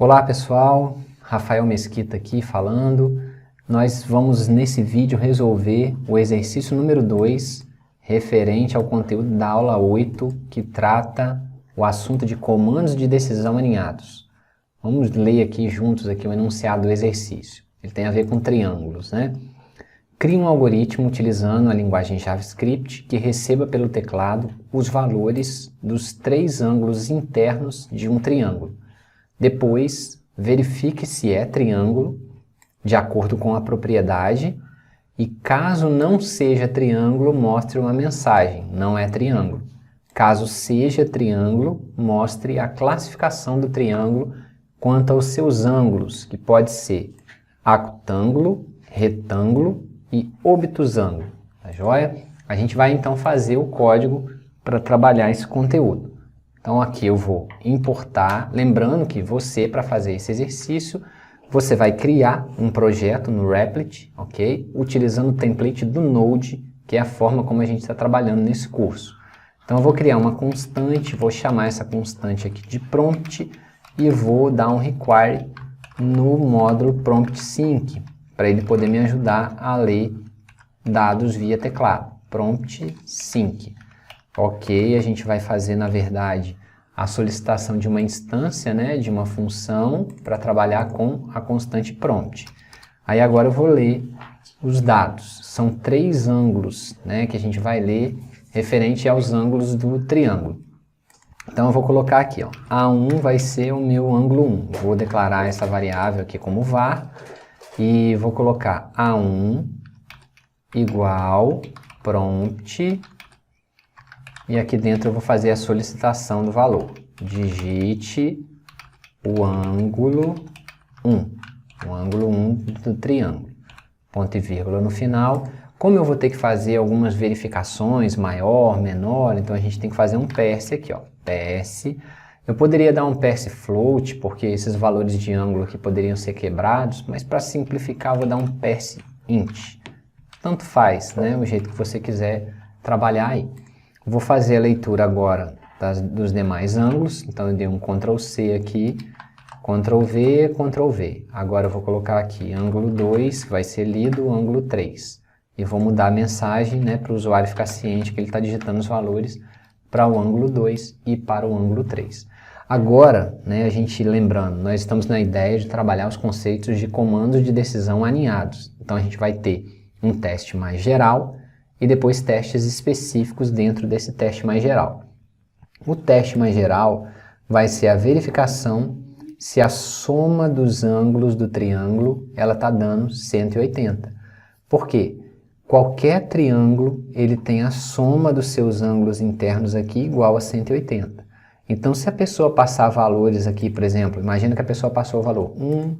Olá pessoal, Rafael Mesquita aqui falando. Nós vamos nesse vídeo resolver o exercício número 2, referente ao conteúdo da aula 8, que trata o assunto de comandos de decisão alinhados. Vamos ler aqui juntos aqui o enunciado do exercício. Ele tem a ver com triângulos, né? Crie um algoritmo utilizando a linguagem JavaScript que receba pelo teclado os valores dos 3 ângulos internos de um triângulo. Depois, verifique se é triângulo, de acordo com a propriedade, e caso não seja triângulo, mostre uma mensagem, não é triângulo. Caso seja triângulo, mostre a classificação do triângulo quanto aos seus ângulos, que pode ser acutângulo, retângulo e obtusângulo, tá joia? A gente vai então fazer o código para trabalhar esse conteúdo. Então aqui eu vou importar, lembrando que você, para fazer esse exercício, você vai criar um projeto no Replit, ok? Utilizando o template do Node, que é a forma como a gente está trabalhando nesse curso. Então eu vou criar uma constante, vou chamar essa constante aqui de prompt e vou dar um require no módulo prompt sync, para ele poder me ajudar a ler dados via teclado. Prompt sync. Ok, a gente vai fazer, na verdade, a solicitação de uma instância, né, de uma função para trabalhar com a constante prompt. Aí agora eu vou ler os dados. São 3 ângulos, né, que a gente vai ler referente aos ângulos do triângulo. Então eu vou colocar aqui, ó, A1 vai ser o meu ângulo 1. Vou declarar essa variável aqui como var e vou colocar A1 igual prompt. E aqui dentro eu vou fazer a solicitação do valor. Digite o ângulo 1. O ângulo 1 do triângulo. Ponto e vírgula no final. Como eu vou ter que fazer algumas verificações, maior, menor, então a gente tem que fazer um parse aqui, ó. Parse. Eu poderia dar um parse float, porque esses valores de ângulo aqui poderiam ser quebrados, mas para simplificar eu vou dar um parse int. Tanto faz, né? O jeito que você quiser trabalhar aí. Vou fazer a leitura agora dos demais ângulos, então eu dei um Ctrl C aqui, Ctrl V, Ctrl V. Agora eu vou colocar aqui ângulo 2, que vai ser lido, ângulo 3. E vou mudar a mensagem, né, para o usuário ficar ciente que ele está digitando os valores para o ângulo 2 e para o ângulo 3. Agora, né, a gente lembrando, nós estamos na ideia de trabalhar os conceitos de comandos de decisão alinhados. Então a gente vai ter um teste mais geral, e depois testes específicos dentro desse teste mais geral. O teste mais geral vai ser a verificação se a soma dos ângulos do triângulo ela está dando 180. Por quê? Qualquer triângulo ele tem a soma dos seus ângulos internos aqui igual a 180. Então se a pessoa passar valores aqui, por exemplo, imagina que a pessoa passou o valor 1,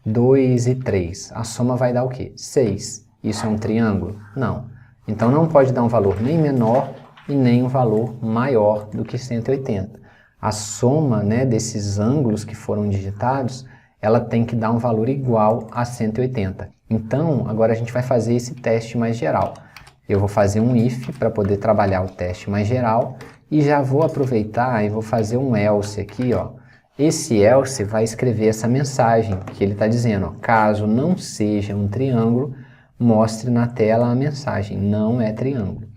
2 e 3. A soma vai dar o quê? 6. Isso é um triângulo? Não. Então não pode dar um valor nem menor e nem um valor maior do que 180. A soma, né, desses ângulos que foram digitados, ela tem que dar um valor igual a 180. Então agora a gente vai fazer esse teste mais geral. Eu vou fazer um if para poder trabalhar o teste mais geral e já vou aproveitar e vou fazer um else aqui, ó. Esse else vai escrever essa mensagem que ele está dizendo, ó, caso não seja um triângulo, mostre na tela a mensagem, não é triângulo.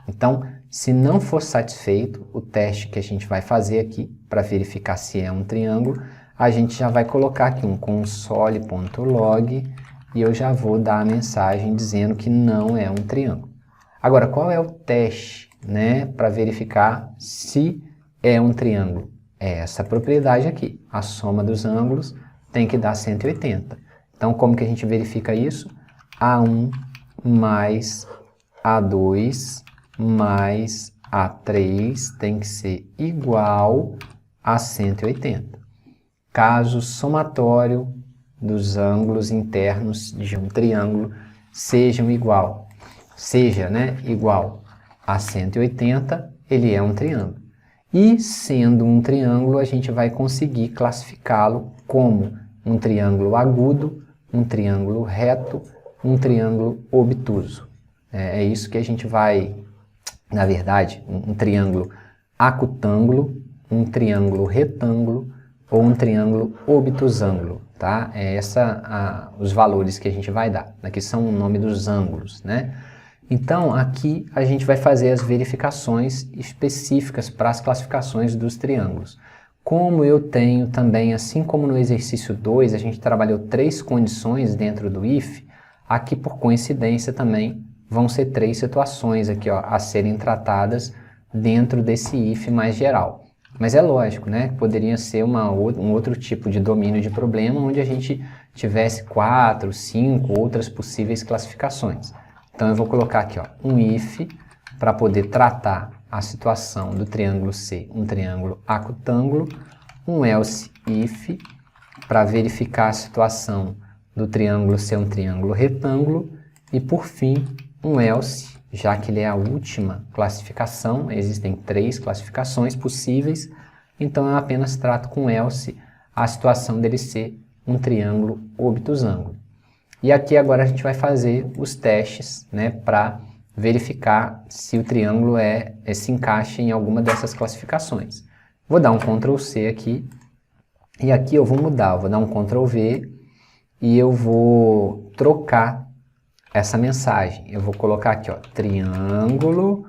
Então, se não for satisfeito o teste que a gente vai fazer aqui, para verificar se é um triângulo, a gente já vai colocar aqui um console.log e eu já vou dar a mensagem dizendo que não é um triângulo. Agora, qual é o teste, né, para verificar se é um triângulo? É essa propriedade aqui, a soma dos ângulos tem que dar 180. Então, como que a gente verifica isso? A1 mais A2 mais A3 tem que ser igual a 180. Caso o somatório dos ângulos internos de um triângulo seja igual a 180, ele é um triângulo. E sendo um triângulo, a gente vai conseguir classificá-lo como um triângulo agudo, um triângulo reto, um triângulo obtuso. É isso que a gente vai, na verdade, um triângulo acutângulo, um triângulo retângulo, ou um triângulo obtusângulo, tá? Os valores que a gente vai dar. Aqui são o nome dos ângulos, né? Então, aqui a gente vai fazer as verificações específicas para as classificações dos triângulos. Como eu tenho também, assim como no exercício 2, a gente trabalhou 3 condições dentro do if, aqui por coincidência também vão ser 3 situações aqui, ó, a serem tratadas dentro desse if mais geral. Mas é lógico, né? Poderia ser um outro tipo de domínio de problema onde a gente tivesse 4, 5 outras possíveis classificações. Então eu vou colocar aqui, ó, um if para poder tratar a situação do triângulo ser um triângulo acutângulo, um else if para verificar a situação do triângulo ser um triângulo retângulo e, por fim, um else, já que ele é a última classificação, existem 3 classificações possíveis, então eu apenas trato com else a situação dele ser um triângulo obtusângulo. E aqui agora a gente vai fazer os testes, né, para verificar se o triângulo se encaixa em alguma dessas classificações. Vou dar um Ctrl C aqui, e aqui eu vou mudar, eu vou dar um Ctrl V, e eu vou trocar essa mensagem. Eu vou colocar aqui, ó, triângulo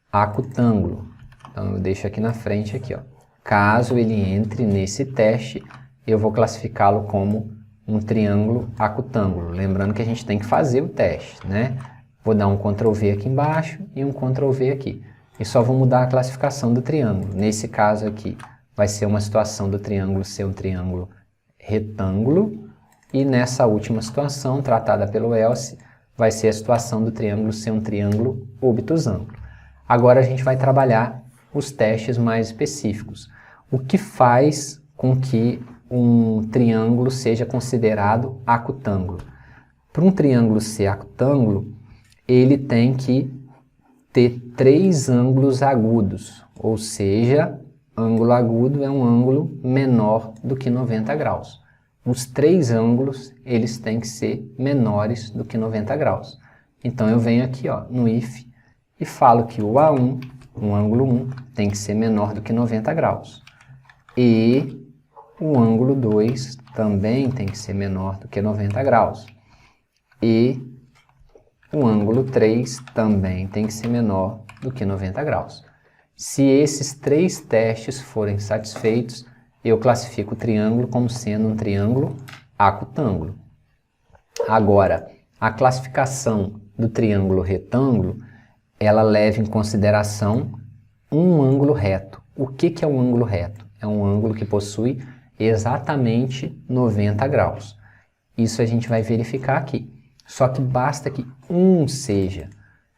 acutângulo. Então eu deixo aqui na frente, aqui, ó. Caso ele entre nesse teste, eu vou classificá-lo como um triângulo acutângulo. Lembrando que a gente tem que fazer o teste, né? Vou dar um Ctrl V aqui embaixo e um Ctrl V aqui. E só vou mudar a classificação do triângulo. Nesse caso aqui, vai ser uma situação do triângulo ser um triângulo retângulo. E nessa última situação, tratada pelo else, vai ser a situação do triângulo ser um triângulo obtusângulo. Agora a gente vai trabalhar os testes mais específicos. O que faz com que um triângulo seja considerado acutângulo? Para um triângulo ser acutângulo, ele tem que ter 3 ângulos agudos, ou seja, ângulo agudo é um ângulo menor do que 90 graus. Os 3 ângulos, eles têm que ser menores do que 90 graus. Então eu venho aqui, ó, no if e falo que o A1, o ângulo 1, tem que ser menor do que 90 graus. E o ângulo 2 também tem que ser menor do que 90 graus. E o ângulo 3 também tem que ser menor do que 90 graus. Se esses 3 testes forem satisfeitos, eu classifico o triângulo como sendo um triângulo acutângulo. Agora, a classificação do triângulo retângulo, ela leva em consideração um ângulo reto. O que é um ângulo reto? É um ângulo que possui exatamente 90 graus. Isso a gente vai verificar aqui. Só que basta que um seja.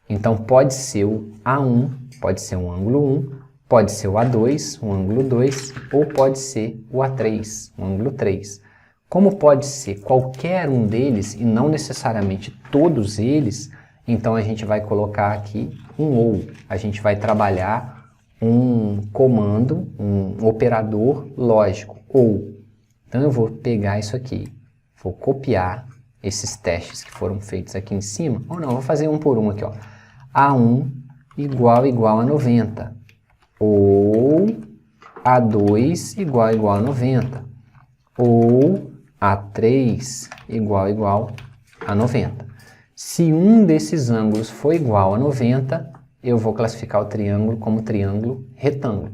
Então pode ser o A1, pode ser um ângulo 1, pode ser o A2, um ângulo 2, ou pode ser o A3, um ângulo 3. Como pode ser qualquer um deles e não necessariamente todos eles, então a gente vai colocar aqui um ou. A gente vai trabalhar um comando, um operador lógico, ou. Então eu vou pegar isso aqui, vou copiar esses testes que foram feitos aqui em cima, ou não, vou fazer um por um aqui, ó. A1 igual a 90, ou A2 igual a 90, ou A3 igual a 90. Se um desses ângulos for igual a 90, eu vou classificar o triângulo como triângulo retângulo.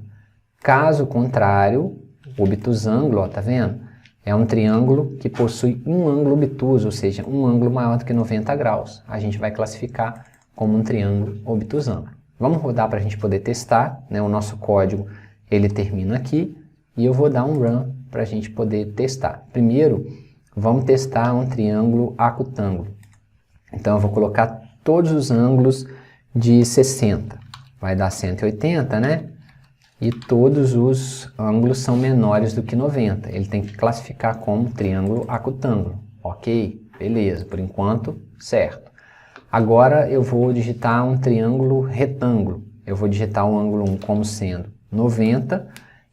Caso contrário, o obtusângulo, ó, tá vendo? É um triângulo que possui um ângulo obtuso, ou seja, um ângulo maior do que 90 graus. A gente vai classificar como um triângulo obtusângulo. Vamos rodar para a gente poder testar, né? O nosso código ele termina aqui e eu vou dar um run para a gente poder testar. Primeiro, vamos testar um triângulo acutângulo. Então eu vou colocar todos os ângulos de 60. Vai dar 180, né? E todos os ângulos são menores do que 90. Ele tem que classificar como triângulo acutângulo. Ok, beleza, por enquanto, certo. Agora eu vou digitar um triângulo retângulo. Eu vou digitar o ângulo 1 como sendo 90,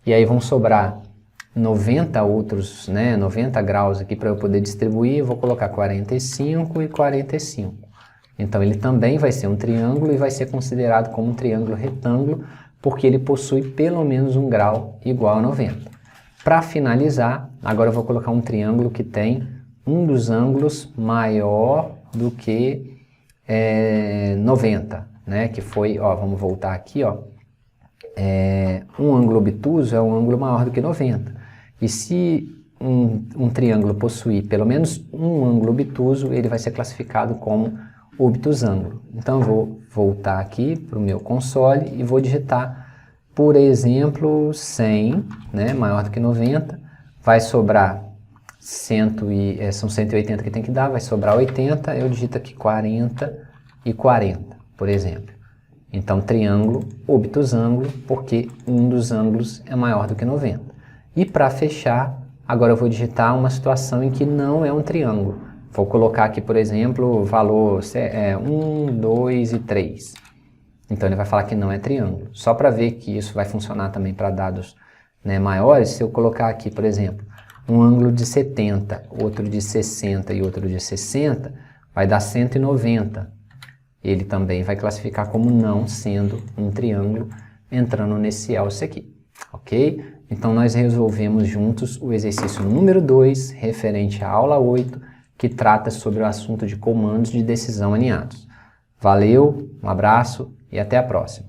e aí vão sobrar 90 outros, né, 90 graus aqui para eu poder distribuir. Eu vou colocar 45 e 45. Então ele também vai ser um triângulo e vai ser considerado como um triângulo retângulo, porque ele possui pelo menos um grau igual a 90. Para finalizar, agora eu vou colocar um triângulo que tem um dos ângulos maior do que 90, né? Que foi, ó, vamos voltar aqui, ó. Um ângulo obtuso é um ângulo maior do que 90. E se um triângulo possuir pelo menos um ângulo obtuso, ele vai ser classificado como obtusângulo. Então eu vou voltar aqui para o meu console e vou digitar, por exemplo, 100, né, maior do que 90, vai sobrar são 180 que tem que dar, vai sobrar 80, eu digito aqui 40 e 40, por exemplo. Então, triângulo obtusângulo, porque um dos ângulos é maior do que 90. E para fechar, agora eu vou digitar uma situação em que não é um triângulo. Vou colocar aqui, por exemplo, o valor 1, 2 e 3. Então, ele vai falar que não é triângulo. Só para ver que isso vai funcionar também para dados, né, maiores, se eu colocar aqui, por exemplo, um ângulo de 70, outro de 60 e outro de 60, vai dar 190. Ele também vai classificar como não sendo um triângulo, entrando nesse else aqui, ok? Então, nós resolvemos juntos o exercício número 2, referente à aula 8, que trata sobre o assunto de comandos de decisão alinhados. Valeu, um abraço e até a próxima.